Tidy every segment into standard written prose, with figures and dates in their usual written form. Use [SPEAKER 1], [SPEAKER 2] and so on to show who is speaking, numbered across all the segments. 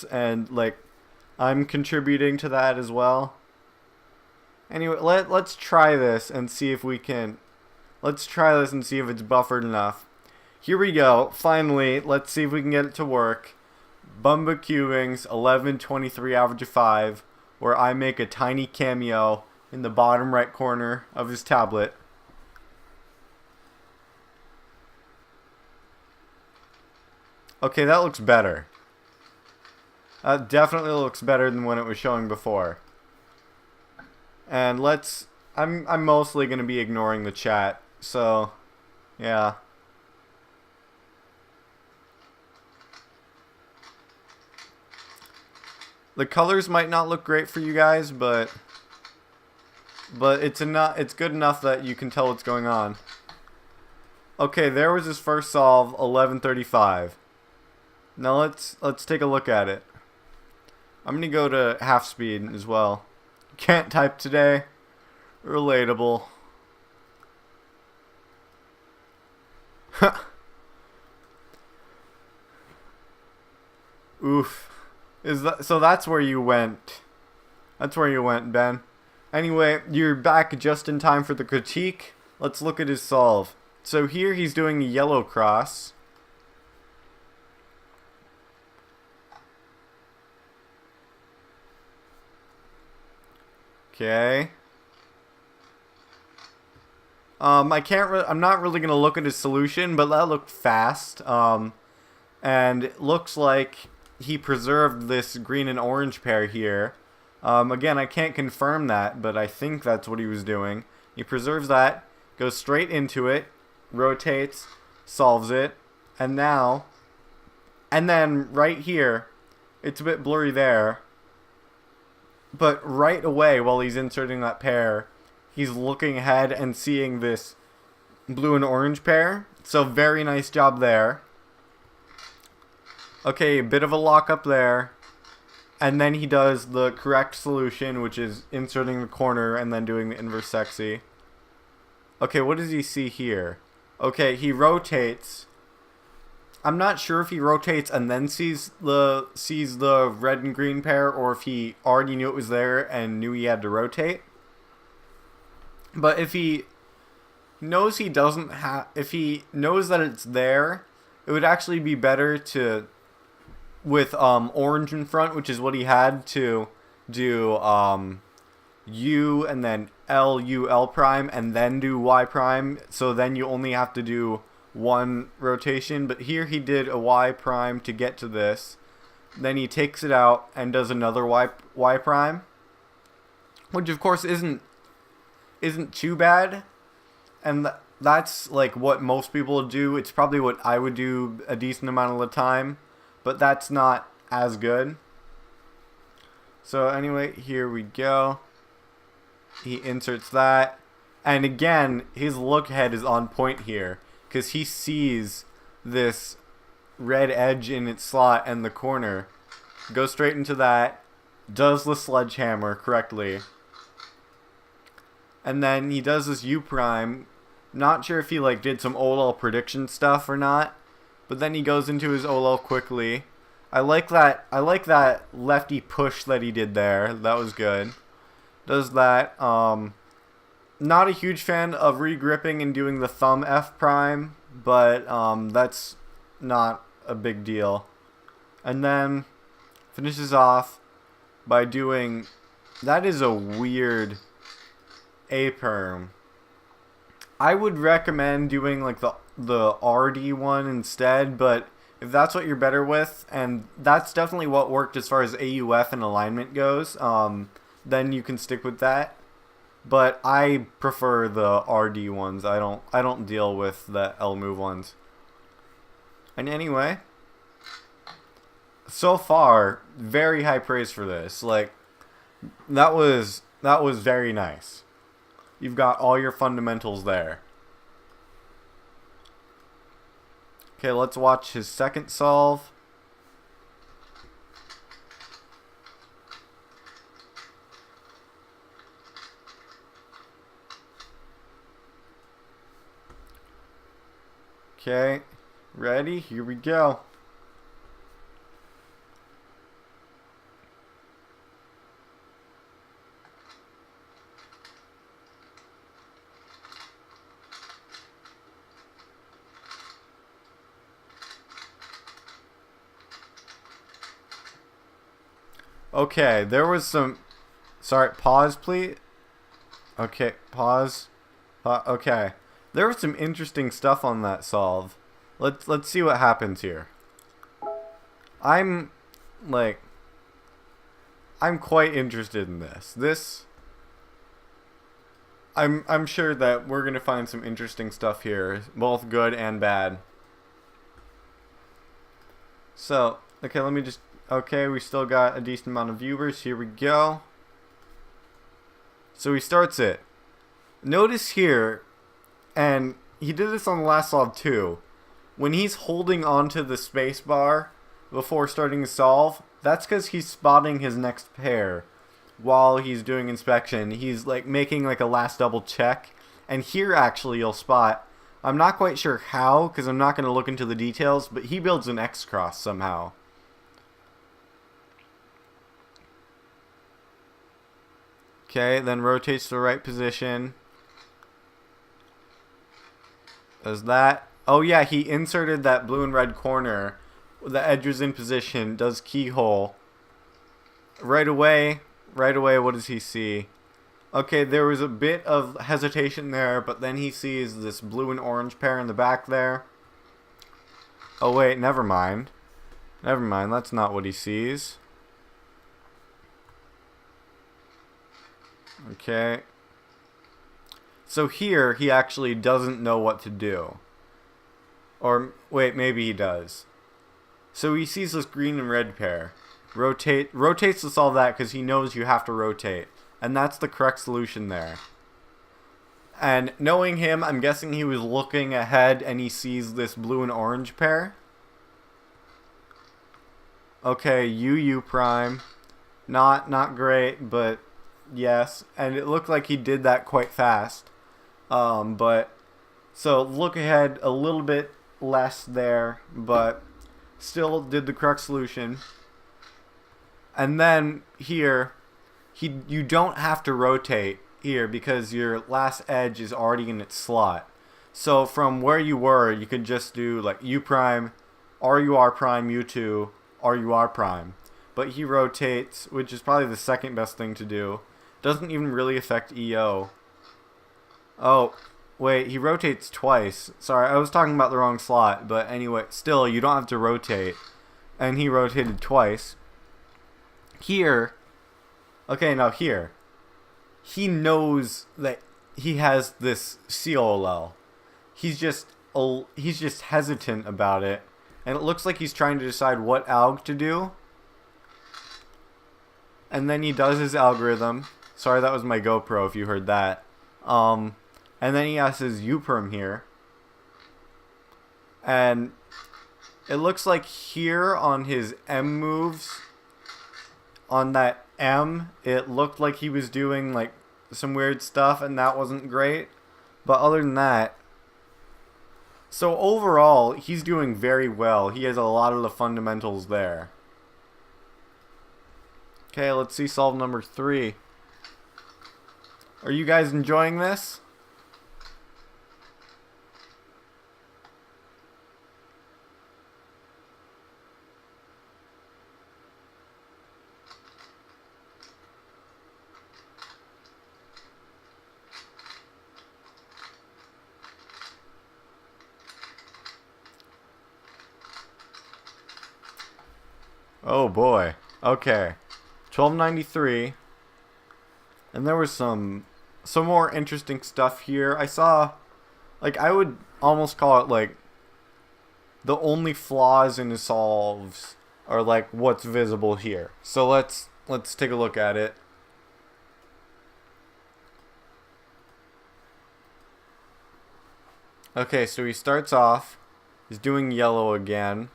[SPEAKER 1] and like I'm contributing to that as well. Anyway, let's try this and see if we can. Let's try this and see if it's buffered enough. Here we go. Finally, let's see if we can get it to work. Bumba cubings 1123 average of 5, where I make a tiny cameo in the bottom right corner of his tablet. Okay, that looks better. That definitely looks better than when it was showing before. And I'm mostly going to be ignoring the chat. So, yeah. The colors might not look great for you guys, but it's good enough that you can tell what's going on. Okay, there was his first solve, 1135. Now let's take a look at it. I'm going to go to half speed as well. Can't type today. Relatable. Oof. So that's where you went. That's where you went, Ben. Anyway, you're back just in time for the critique. Let's look at his solve. So here he's doing a yellow cross. Okay. I'm not really gonna look at his solution, but that looked fast. And it looks like he preserved this green and orange pair here. Again, I can't confirm that, but I think that's what he was doing. He preserves that, goes straight into it, rotates, solves it, and then right here, it's a bit blurry there, but right away while he's inserting that pair, he's looking ahead and seeing this blue and orange pair. So very nice job there. Okay, a bit of a lockup there. And then he does the correct solution, which is inserting the corner and then doing the inverse sexy. Okay, what does he see here? Okay, he rotates. I'm not sure if he rotates and then sees the red and green pair, or if he already knew it was there and knew he had to rotate. But if he knows if he knows that it's there, it would actually be better to, with orange in front, which is what he had, to do U and then L U L prime and then do Y prime. So then you only have to do one rotation. But here he did a Y prime to get to this. Then he takes it out and does another Y prime, which of course isn't too bad. And that's like what most people do. It's probably what I would do a decent amount of the time, but that's not as good. So anyway, here we go. He inserts that. And again, his look ahead is on point here, because he sees this red edge in its slot and the corner. Goes straight into that. Does the sledgehammer correctly. And then he does this U prime. Not sure if he like did some OLL prediction stuff or not. But then he goes into his OLL quickly. I like that lefty push that he did there. That was good. Does that. Not a huge fan of regripping and doing the thumb F prime, but that's not a big deal. And then finishes off by doing. That is a weird A perm. I would recommend doing like the RD one instead, but if that's what you're better with, and that's definitely what worked as far as AUF and alignment goes, then you can stick with that. But I prefer the RD ones. I don't deal with the L move ones. And anyway, so far, very high praise for this. Like that was very nice. You've got all your fundamentals there. Okay, let's watch his second solve. Okay, ready? Here we go. Okay, there was some... Sorry, pause, please. Okay, pause. Okay. There was some interesting stuff on that solve. Let's see what happens here. I'm, like... I'm quite interested in this. I'm sure that we're gonna find some interesting stuff here, both good and bad. So, okay, let me just... Okay, we still got a decent amount of viewers. Here we go. So he starts it. Notice here, and he did this on the last solve too, when he's holding onto the space bar before starting to solve, that's because he's spotting his next pair while he's doing inspection. He's like making like a last double check, and here actually you'll spot, I'm not quite sure how because I'm not going to look into the details, but he builds an X cross somehow. Okay, then rotates to the right position. Does that. Oh yeah, he inserted that blue and red corner. The edge was in position. Does keyhole. Right away, what does he see? Okay, there was a bit of hesitation there, but then he sees this blue and orange pair in the back there. Oh wait, never mind. Never mind, that's not what he sees. Okay. So here, he actually doesn't know what to do. Or, wait, maybe he does. So he sees this green and red pair. Rotates to solve that because he knows you have to rotate. And that's the correct solution there. And knowing him, I'm guessing he was looking ahead and he sees this blue and orange pair. Okay, UU prime. Not great, but... Yes, and it looked like he did that quite fast. But so look ahead a little bit less there, but still did the correct solution. And then here, you don't have to rotate here because your last edge is already in its slot. So from where you were, you could just do like U prime, RUR prime, U2, RUR prime. But he rotates, which is probably the second best thing to do. Doesn't even really affect EO. Oh, wait, he rotates twice. Sorry, I was talking about the wrong slot, but anyway, still, you don't have to rotate. And he rotated twice. Here, okay, now here, he knows that he has this COLL. He's just hesitant about it, and it looks like he's trying to decide what alg to do. And then he does his algorithm. Sorry, that was my GoPro if you heard that. And then he has his U-perm here. And it looks like here on his M moves, on that M, it looked like he was doing like some weird stuff and that wasn't great. But other than that, so overall, he's doing very well. He has a lot of the fundamentals there. Okay, let's see solve number 3. Are you guys enjoying this? Oh boy. Okay. 1293. And there was some more interesting stuff here. I saw, like, I would almost call it like the only flaws in his solves are like what's visible here. So let's take a look at it. Okay, so he starts off, he's doing yellow again.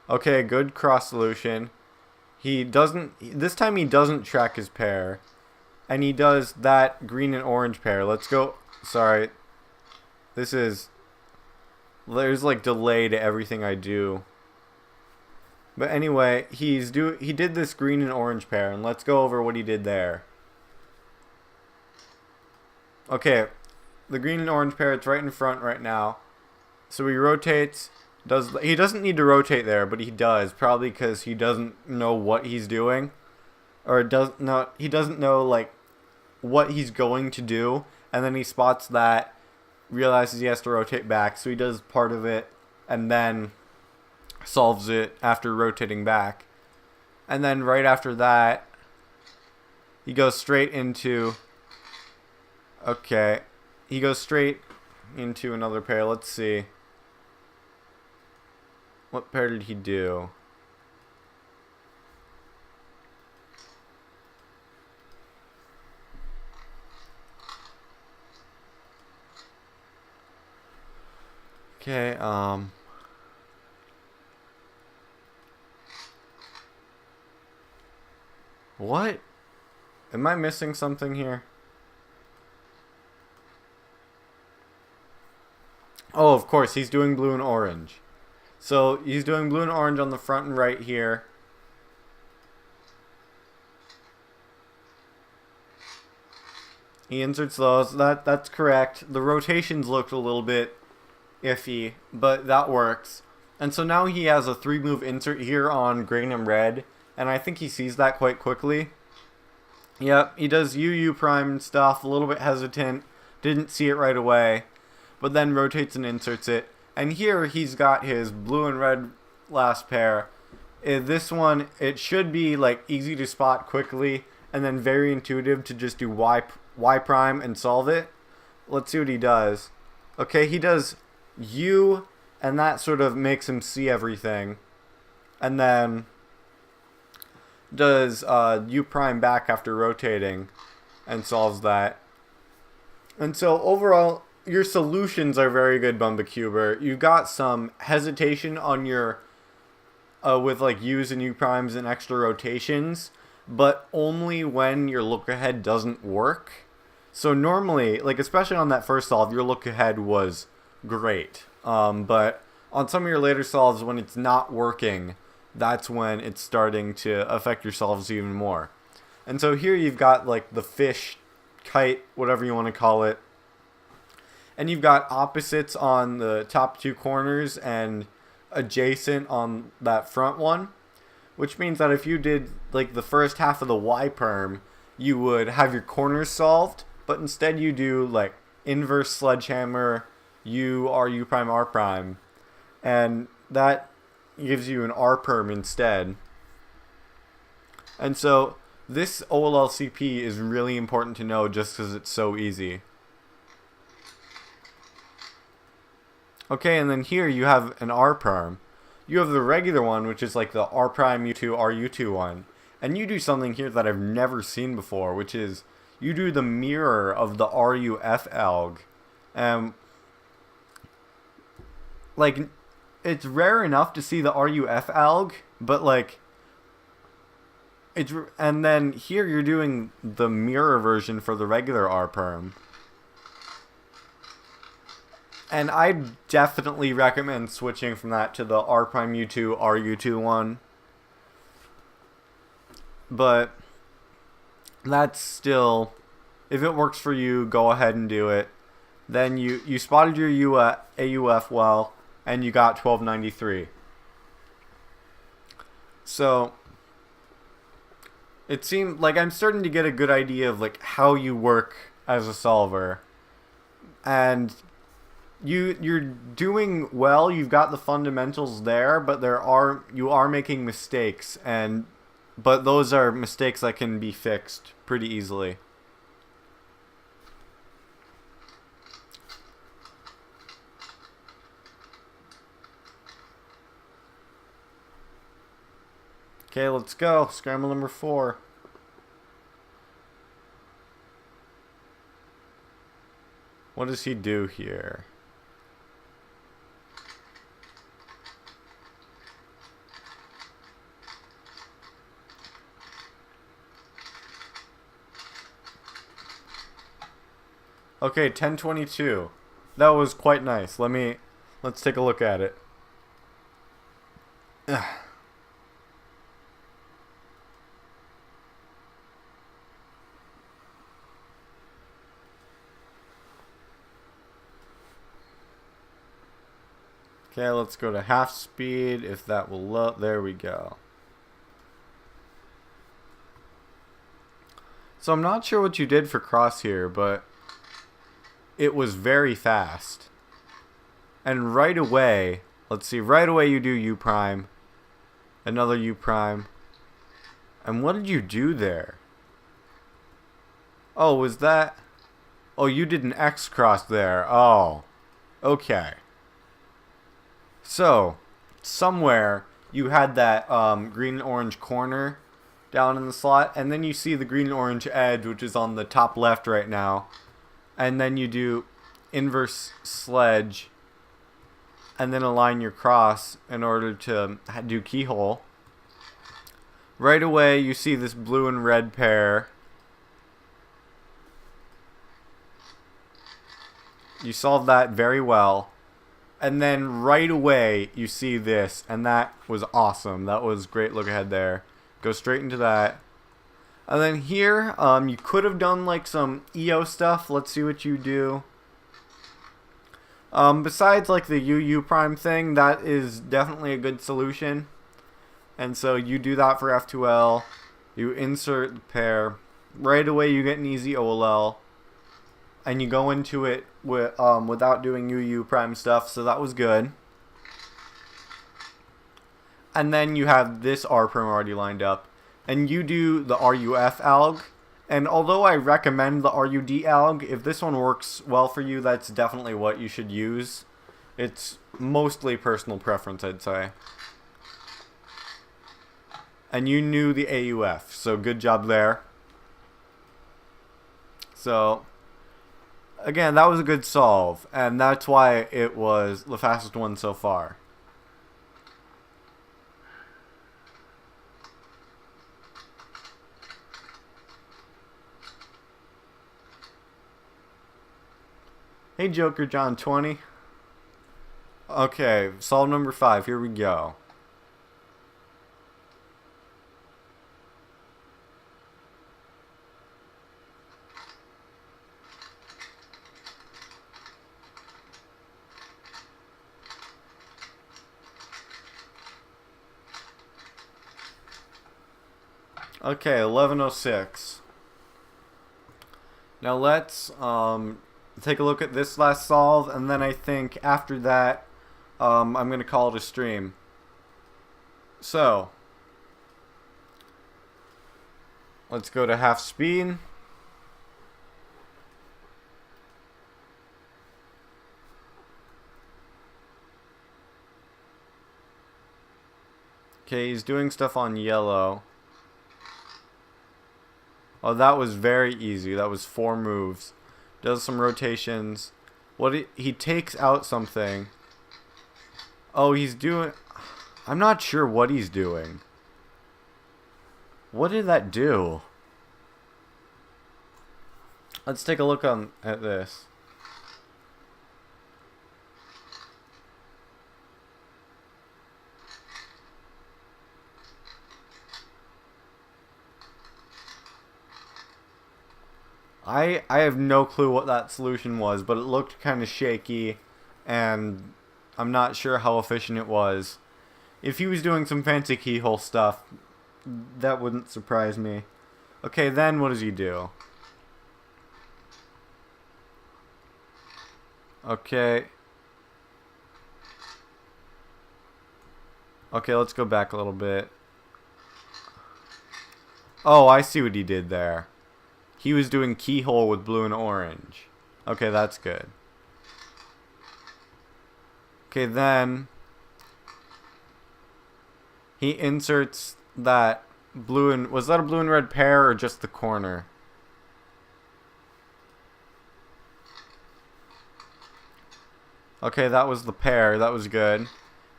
[SPEAKER 1] Okay, good cross solution. This time he doesn't track his pair. And he does that green and orange pair. Let's go. Sorry. There's like delay to everything I do. But anyway, he did this green and orange pair, and let's go over what he did there. Okay, the green and orange pair, it's right in front right now. So he rotates, He doesn't need to rotate there, but he does, probably because he doesn't know what he's doing, or he doesn't know like what he's going to do, and then he spots that, realizes he has to rotate back, so he does part of it and then solves it after rotating back. And then right after that, he goes straight into he goes straight into another pair. Let's see. What pair did he do? Okay, what? Am I missing something here? Oh, of course, he's doing blue and orange. So, he's doing blue and orange on the front and right here. He inserts those. That's correct. The rotations looked a little bit iffy, but that works. And so now he has a 3-move insert here on green and red, and I think he sees that quite quickly. Yep, he does UU prime and stuff, a little bit hesitant, didn't see it right away, but then rotates and inserts it. And here he's got his blue and red last pair. This one, it should be like easy to spot quickly, and then very intuitive to just do Y prime and solve it. Let's see what he does. Okay, he does U, and that sort of makes him see everything. And then does U prime back after rotating and solves that. And so overall, your solutions are very good, Bumba Cuber. You've got some hesitation on your with like U's and U primes and extra rotations, but only when your look ahead doesn't work. So normally, like especially on that first solve, your look ahead was great. But on some of your later solves, when it's not working, that's when it's starting to affect your solves even more. And so here you've got like the fish, kite, whatever you want to call it. And you've got opposites on the top 2 corners and adjacent on that front one. Which means that if you did like the first half of the Y perm, you would have your corners solved. But instead you do like inverse sledgehammer, U, R, U prime, R prime. And that gives you an R perm instead. And so this OLLCP is really important to know just because it's so easy. Okay, and then here you have an R perm. You have the regular one, which is like the R prime U2, R U2 one. And you do something here that I've never seen before, which is you do the mirror of the RUF alg. Like, it's rare enough to see the RUF alg, but like, and then here you're doing the mirror version for the regular R perm. And I definitely recommend switching from that to the R prime U2, R U2 one. But that's still, if it works for you, go ahead and do it. Then you spotted your AUF well, and you got 1293. So it seemed like I'm starting to get a good idea of like how you work as a solver. And you're doing well, you've got the fundamentals there, but you are making mistakes, but those are mistakes that can be fixed pretty easily. Okay, let's go. Scramble number 4. What does he do here? Okay, 1022. That was quite nice. Let's take a look at it. Ugh. Okay, let's go to half speed, if that will load. There we go. So I'm not sure what you did for cross here, but it was very fast. And right away, let's see, right away you do U prime. Another U prime. And what did you do there? Oh, was that... Oh, you did an X cross there. Oh, okay. So, somewhere you had that green and orange corner down in the slot, and then you see the green and orange edge, which is on the top left right now. And then you do inverse sledge, and then align your cross in order to do keyhole. Right away, you see this blue and red pair. You solved that very well. And then right away, you see this, and that was awesome. That was great look ahead there. Go straight into that. And then here, you could have done like some EO stuff. Let's see what you do. Besides like the UU prime thing, that is definitely a good solution. And so you do that for F2L. You insert the pair. Right away, you get an easy OLL. And you go into it with, without doing UU prime stuff, so that was good. And then you have this R prime already lined up. And you do the RUF alg. And although I recommend the RUD alg, if this one works well for you, that's definitely what you should use. It's mostly personal preference, I'd say. And you knew the AUF, so good job there. So... again, that was a good solve, and that's why it was the fastest one so far. Hey Joker John 20. Okay, solve number 5, here we go. Okay, 1106. Now let's take a look at this last solve, and then I think after that I'm going to call it a stream. So, let's go to half speed. Okay, he's doing stuff on yellow. Oh, that was very easy. That was 4 moves. Does some rotations. He takes out something. Oh, he's doing... I'm not sure what he's doing. What did that do? Let's take a look at this. I have no clue what that solution was, but it looked kind of shaky, and I'm not sure how efficient it was. If he was doing some fancy keyhole stuff, that wouldn't surprise me. Okay, then what does he do? Okay. Okay, let's go back a little bit. Oh, I see what he did there. He was doing keyhole with blue and orange. Okay, that's good. Okay, then he inserts that blue and... was that a blue and red pair or just the corner? Okay, that was the pair. That was good.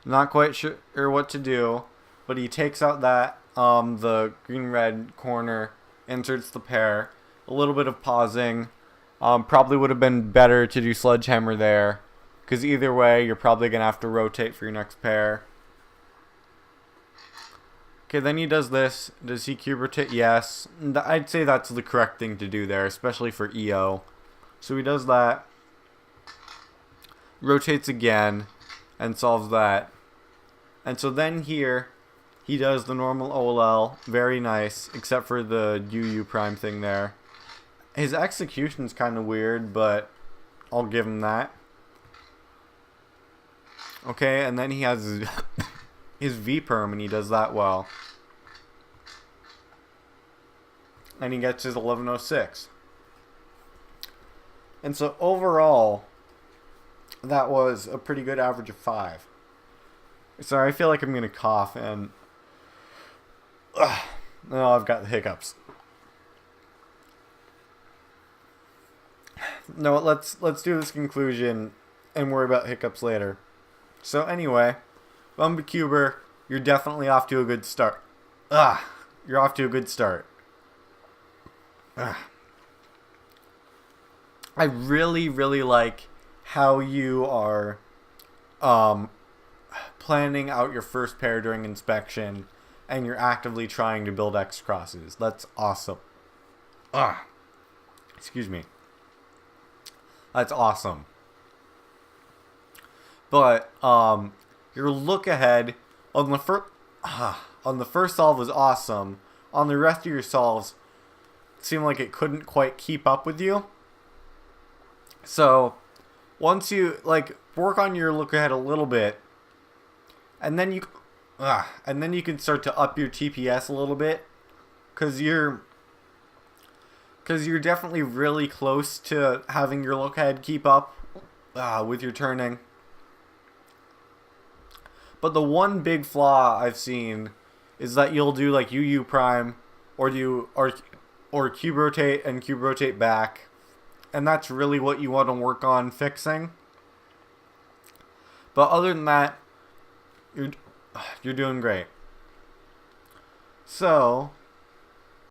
[SPEAKER 1] Not quite sure what to do, but he takes out that the green-red corner, inserts the pair. A little bit of pausing. Probably would have been better to do sledgehammer there, because either way, you're probably going to have to rotate for your next pair. Okay, then he does this. Does he cube rotate? Yes. I'd say that's the correct thing to do there, especially for EO. So he does that. Rotates again. and solves that. And so then here, he does the normal OLL, very nice, except for the UU prime thing there. His execution's kind of weird, but I'll give him that. Okay, and then he has his V perm, and he does that well. And he gets his 1106. And so overall, that was a pretty good average of 5. Sorry, I feel like I'm gonna cough, and no, I've got the hiccups. No, let's do this conclusion and worry about hiccups later. So anyway, Bumba Cuber, you're definitely off to a good start. You're off to a good start. I really, really like how you are planning out your first pair during inspection, and you're actively trying to build X crosses. That's awesome. Excuse me. That's awesome. But your look ahead on the first solve was awesome. On the rest of your solves, it seemed like it couldn't quite keep up with you. So once you work on your look ahead a little bit, and then you can start to up your TPS a little bit, because you're definitely really close to having your look ahead keep up with your turning. But the one big flaw I've seen is that you'll do like UU prime, or cube rotate and cube rotate back, and that's really what you want to work on fixing. But other than that, you're doing great. So